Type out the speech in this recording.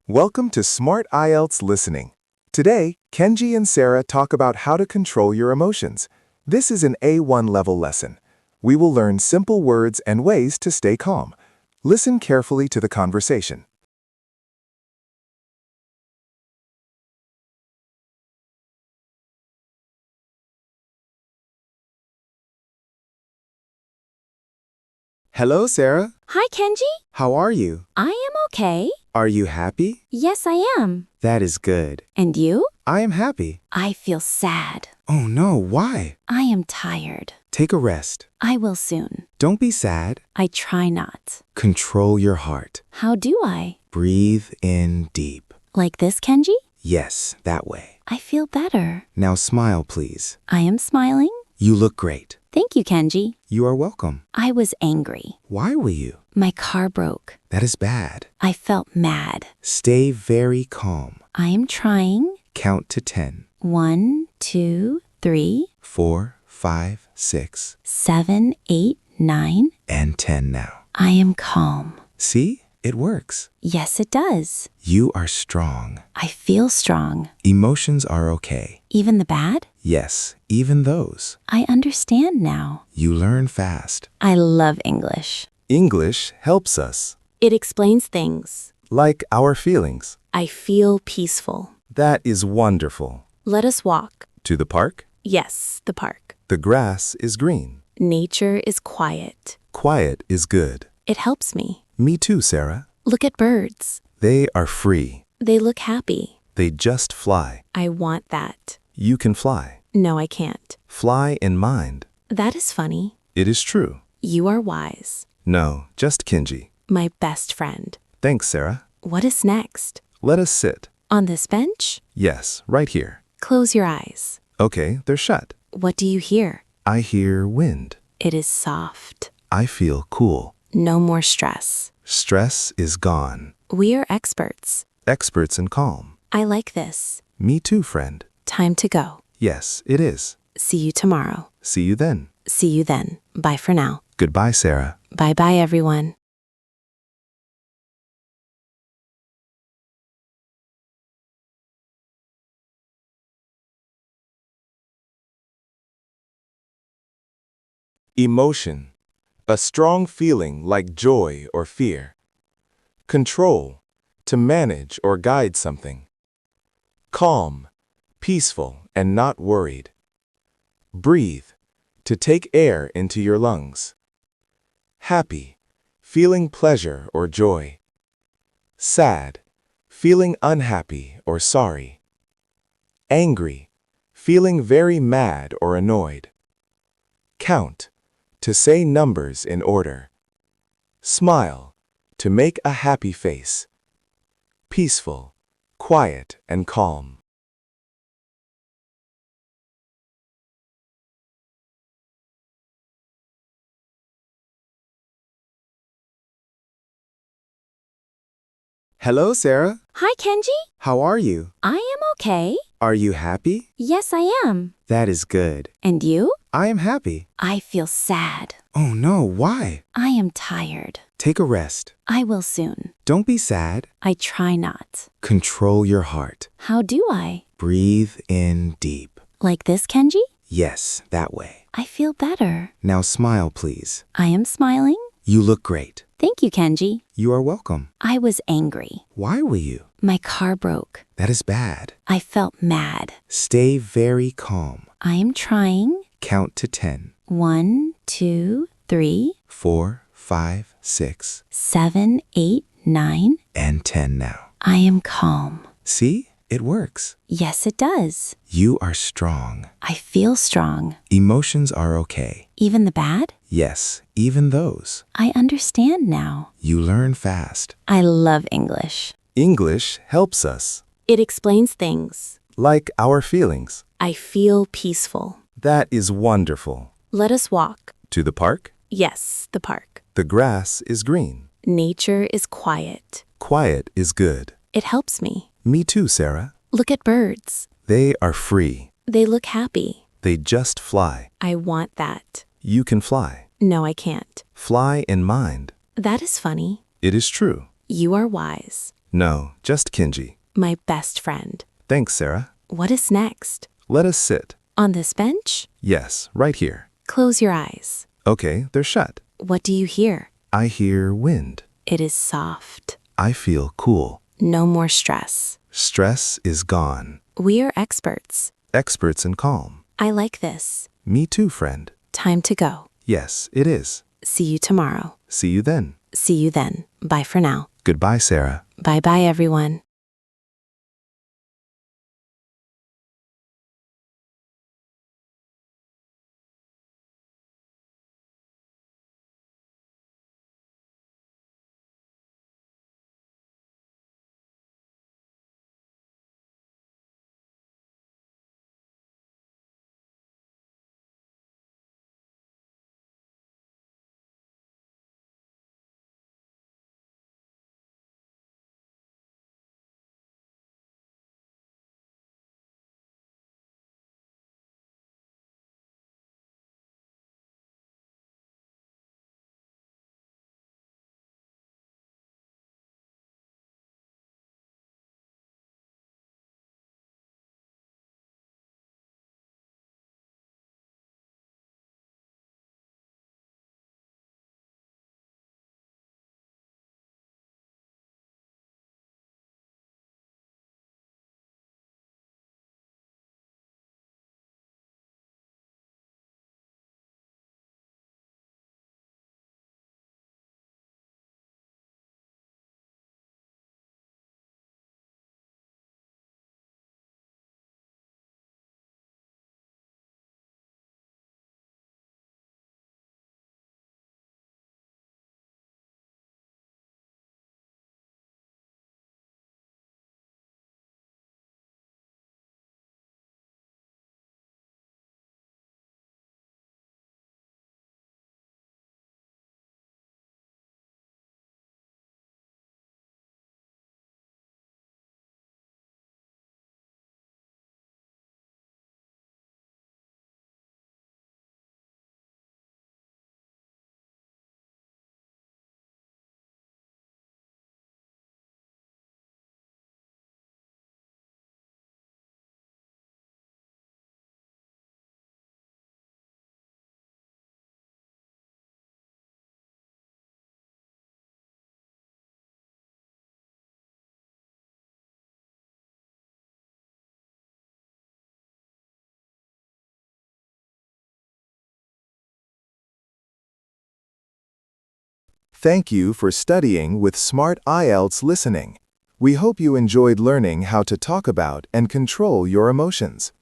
Welcome to Smart IELTS Listening. Today, Kenji and Sarah talk about how to control your emotions. This is an A1 level lesson. We will learn simple words and ways to stay calm. Listen carefully to the conversation. Hello, Sarah. Hi, Kenji. How are you? I am okay. Are you happy? Yes, I am. That is good. And you? I am happy. I feel sad. Oh no, why? I am tired. Take a rest. I will soon. Don't be sad. I try not. Control your heart. How do I? Breathe in deep. Like this, Kenji? Yes, that way. I feel better. Now smile, please. I am smiling. You look great. Thank you, Kenji. You are welcome. I was angry. Why were you? My car broke. That is bad. I felt mad. Stay very calm. I am trying. Count to 10. 1, 2, 3, 4, 5, 6, 7, 8, 9. and 10 now. I am calm. See? It works. Yes, it does. You are strong. I feel strong. Emotions are okay. Even the bad? Yes, even those. I understand now. You learn fast. I love English. English helps us. It explains things. Like our feelings. I feel peaceful. That is wonderful. Let us walk. To the park? Yes, the park. The grass is green. Nature is quiet. Quiet is good. It helps me. Me too, Sarah. Look at birds. They are free. They look happy. They just fly. I want that. You can fly. No, I can't. Fly in mind. That is funny. It is true. You are wise. No, just Kenji. My best friend. Thanks, Sarah. What is next? Let us sit. On this bench? Yes, right here. Close your eyes. Okay, they're shut. What do you hear? I hear wind. It is soft. I feel cool. No more stress. Stress is gone. We are experts. Experts in calm. I like this. Me too, friend. Time to go. Yes, it is. See you tomorrow. See you then. See you then. Bye for now. Goodbye, Sarah. Bye-bye, everyone. Emotion. A strong feeling like joy or fear. Control. To manage or guide something. Calm. Peaceful and not worried. Breathe. To take air into your lungs. Happy. Feeling pleasure or joy. Sad. Feeling unhappy or sorry. Angry. Feeling very mad or annoyed. Count. To say numbers in order. Smile. To make a happy face. Peaceful, quiet, and calm. Hello, Sarah. Hi, Kenji. How are you? I am okay. Are you happy? Yes, I am. That is good. And you? I am happy. I feel sad. Oh no, why? I am tired. Take a rest. I will soon. Don't be sad. I try not. Control your heart. How do I? Breathe in deep. Like this, Kenji? Yes, that way. I feel better. Now smile, please. I am smiling. You look great. Thank you, Kenji. You are welcome. I was angry. Why were you? My car broke. That is bad. I felt mad. Stay very calm. I am trying. Count to 10. 1, 2, 3, 4, 5, 6, 7, 8, 9. and 10 now. I am calm. See? It works. Yes, it does. You are strong. I feel strong. Emotions are okay. Even the bad? Yes, even those. I understand now. You learn fast. I love English. English helps us. It explains things. Like our feelings. I feel peaceful. That is wonderful. Let us walk. To the park? Yes, the park. The grass is green. Nature is quiet. Quiet is good. It helps me. Me too, Sarah. Look at birds. They are free. They look happy. They just fly. I want that. You can fly. No, I can't. Fly in mind. That is funny. It is true. You are wise. No, just Kenji. My best friend. Thanks, Sarah. What is next? Let us sit. On this bench? Yes, right here. Close your eyes. Okay, they're shut. What do you hear? I hear wind. It is soft. I feel cool. No more stress. Stress is gone. We are experts. Experts in calm. I like this. Me too, friend. Time to go. Yes, it is. See you tomorrow. See you then. See you then. Bye for now. Goodbye, Sarah. Bye-bye, everyone. Thank you for studying with Smart IELTS Listening. We hope you enjoyed learning how to talk about and control your emotions.